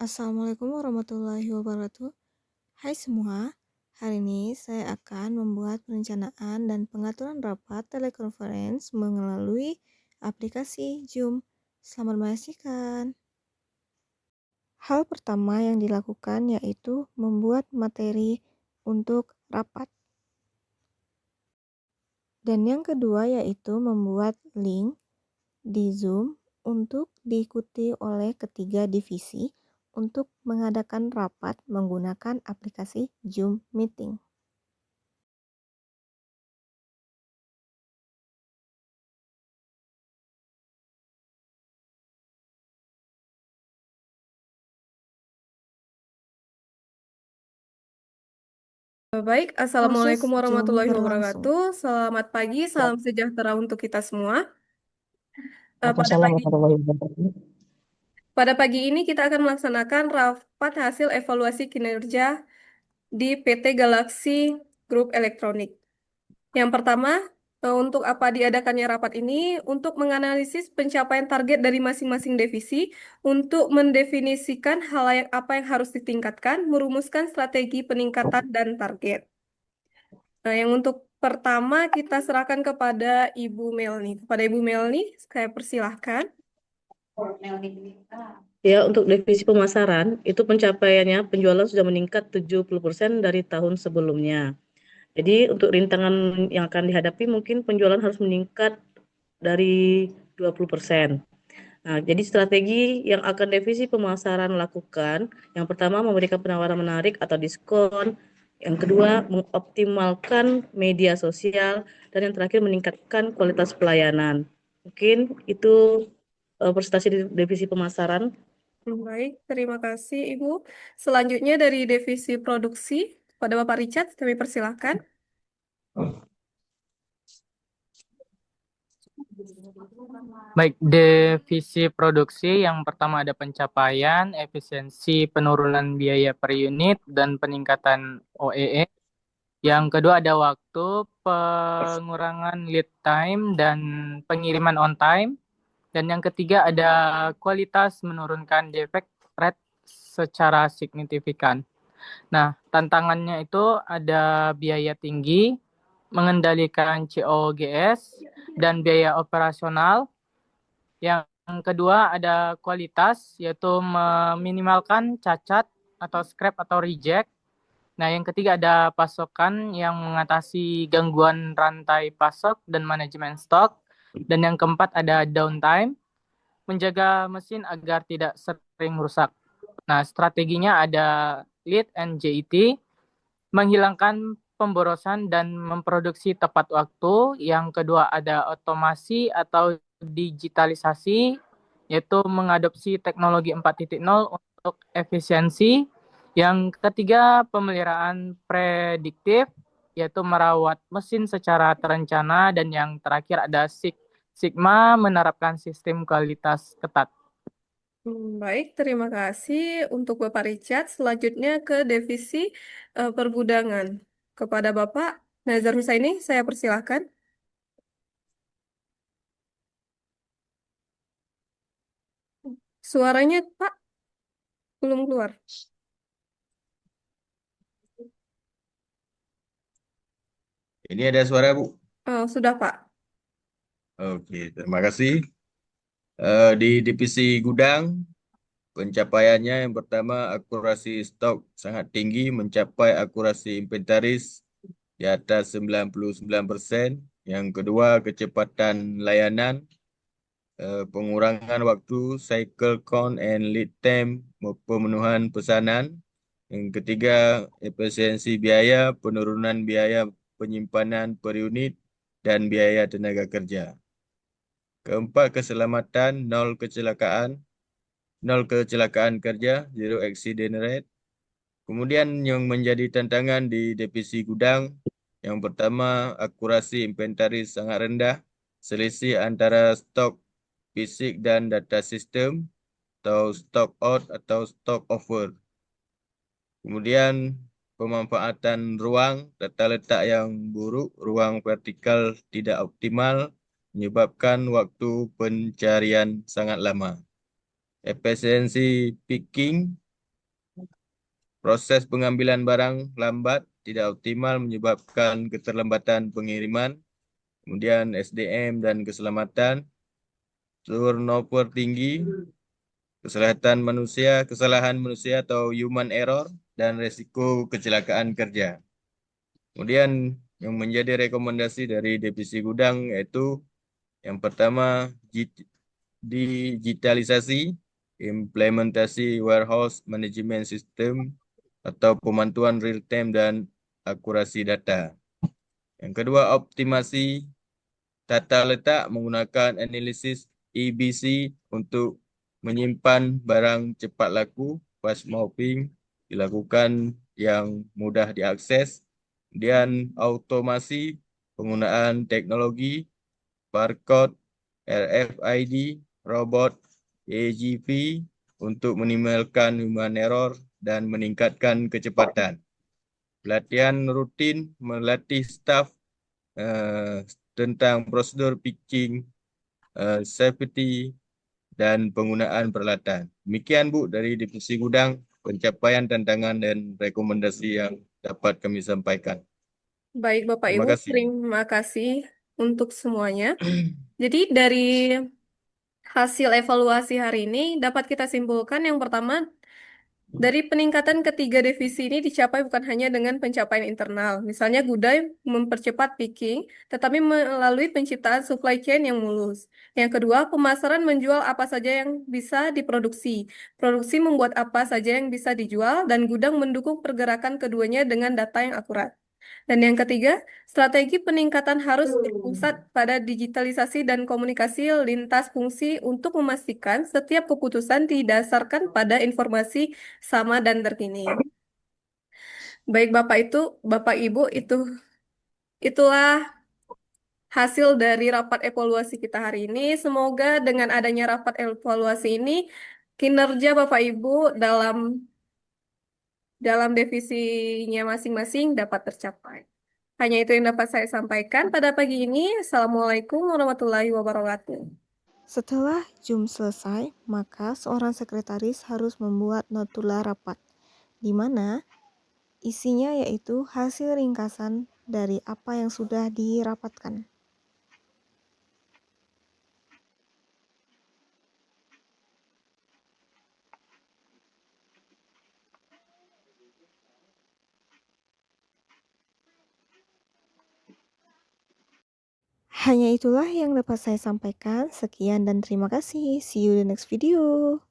Assalamualaikum warahmatullahi wabarakatuh. Hai semua, hari ini saya akan membuat perencanaan dan pengaturan rapat telekonferensi melalui aplikasi Zoom. Selamat menyaksikan. Hal pertama yang dilakukan yaitu membuat materi untuk rapat. Dan yang kedua yaitu membuat link di Zoom untuk diikuti oleh ketiga divisi untuk mengadakan rapat menggunakan aplikasi Zoom Meeting. Baik, Assalamualaikum Proses Zoom warahmatullahi berlangsung. wabarakatuh. Selamat pagi, salam sejahtera untuk kita semua. Waalaikumsalam warahmatullahi wabarakatuh. Pada pagi ini kita akan melaksanakan rapat hasil evaluasi kinerja di PT Galaxy Group Elektronik. Yang pertama, untuk apa diadakannya rapat ini? Untuk menganalisis pencapaian target dari masing-masing divisi, untuk mendefinisikan hal apa yang harus ditingkatkan, merumuskan strategi peningkatan dan target. Nah, yang untuk pertama kita serahkan kepada Ibu Melni. Kepada Ibu Melni, saya persilahkan. Ya, untuk divisi pemasaran, itu pencapaiannya penjualan sudah meningkat 70% dari tahun sebelumnya. Jadi untuk rintangan yang akan dihadapi mungkin penjualan harus meningkat dari 20%. Nah, jadi strategi yang akan divisi pemasaran lakukan, yang pertama memberikan penawaran menarik atau diskon, yang kedua mengoptimalkan media sosial, dan yang terakhir meningkatkan kualitas pelayanan. Mungkin itu presentasi di divisi pemasaran. Baik, terima kasih Ibu. Selanjutnya dari divisi produksi, pada Bapak Richard, kami persilahkan. Baik, divisi produksi yang pertama ada pencapaian, efisiensi penurunan biaya per unit, dan peningkatan OEE. Yang kedua ada waktu, pengurangan lead time, dan pengiriman on time. Dan yang ketiga ada kualitas, menurunkan defect rate secara signifikan. Nah, tantangannya itu ada biaya tinggi, mengendalikan COGS, dan biaya operasional. Yang kedua ada kualitas, yaitu meminimalkan cacat atau scrap atau reject. Nah, yang ketiga ada pasokan yang mengatasi gangguan rantai pasok dan manajemen stok. Dan yang keempat ada downtime, menjaga mesin agar tidak sering rusak. Nah, strateginya ada lead and JET, menghilangkan pemborosan dan memproduksi tepat waktu. Yang kedua ada otomasi atau digitalisasi, yaitu mengadopsi teknologi 4.0 untuk efisiensi. Yang ketiga pemeliharaan prediktif, yaitu merawat mesin secara terencana. Dan yang terakhir ada Six Sigma, menerapkan sistem kualitas ketat. Baik, terima kasih untuk Bapak Richard. Selanjutnya ke divisi pergudangan. Kepada Bapak Nazar Husaini, saya persilahkan. Suaranya Pak belum keluar. Ini ada suara, Bu. Oh, sudah Pak. Oke, terima kasih. Di divisi gudang, pencapaiannya yang pertama akurasi stok sangat tinggi, mencapai akurasi inventaris di atas 99%. Yang kedua, kecepatan layanan, pengurangan waktu, cycle count and lead time, pemenuhan pesanan. Yang ketiga, efisiensi biaya, penurunan biaya penyimpanan per unit, dan biaya tenaga kerja. Keempat, keselamatan, nol kecelakaan kerja, zero accident rate. Kemudian yang menjadi tantangan di divisi gudang, yang pertama, akurasi inventaris sangat rendah, selisih antara stok fisik dan data sistem, atau stock out atau stock over. Kemudian pemanfaatan ruang, tata letak yang buruk, ruang vertikal tidak optimal, menyebabkan waktu pencarian sangat lama. Efisiensi picking, Proses pengambilan barang lambat, tidak optimal menyebabkan keterlambatan pengiriman. Kemudian SDM dan keselamatan, turnover tinggi, kesalahan manusia atau human error, dan resiko kecelakaan kerja. Kemudian yang menjadi rekomendasi dari divisi gudang yaitu yang pertama digitalisasi, implementasi warehouse management system atau pemantauan real time dan akurasi data. Yang kedua, optimasi tata letak menggunakan analisis EBC untuk menyimpan barang cepat laku, fast moving, dilakukan yang mudah diakses. Kemudian automasi penggunaan teknologi, barcode, RFID, robot, AGV untuk minimalkan human error dan meningkatkan kecepatan. Pelatihan rutin melatih staf tentang prosedur picking, safety, dan penggunaan peralatan. Demikian Bu dari Divisi Gudang, pencapaian tantangan dan rekomendasi yang dapat kami sampaikan. Baik Bapak Terima Ibu, kasih. terima kasih untuk semuanya. Jadi dari hasil evaluasi hari ini dapat kita simpulkan yang pertama, dari peningkatan ketiga divisi ini dicapai bukan hanya dengan pencapaian internal, misalnya Gudai mempercepat picking, tetapi melalui penciptaan supply chain yang mulus. Yang kedua, pemasaran menjual apa saja yang bisa diproduksi, produksi membuat apa saja yang bisa dijual, dan gudang mendukung pergerakan keduanya dengan data yang akurat. Dan yang ketiga, strategi peningkatan harus berpusat pada digitalisasi dan komunikasi lintas fungsi untuk memastikan setiap keputusan didasarkan pada informasi sama dan terkini. Baik Bapak Ibu, itulah hasil dari rapat evaluasi kita hari ini. Semoga dengan adanya rapat evaluasi ini, kinerja Bapak Ibu dalam divisinya masing-masing dapat tercapai. Hanya itu yang dapat saya sampaikan pada pagi ini. Assalamualaikum warahmatullahi wabarakatuh. Setelah Zoom selesai, maka seorang sekretaris harus membuat notula rapat, di mana isinya yaitu hasil ringkasan dari apa yang sudah dirapatkan. Hanya itulah yang dapat saya sampaikan. Sekian dan terima kasih. See you in the next video.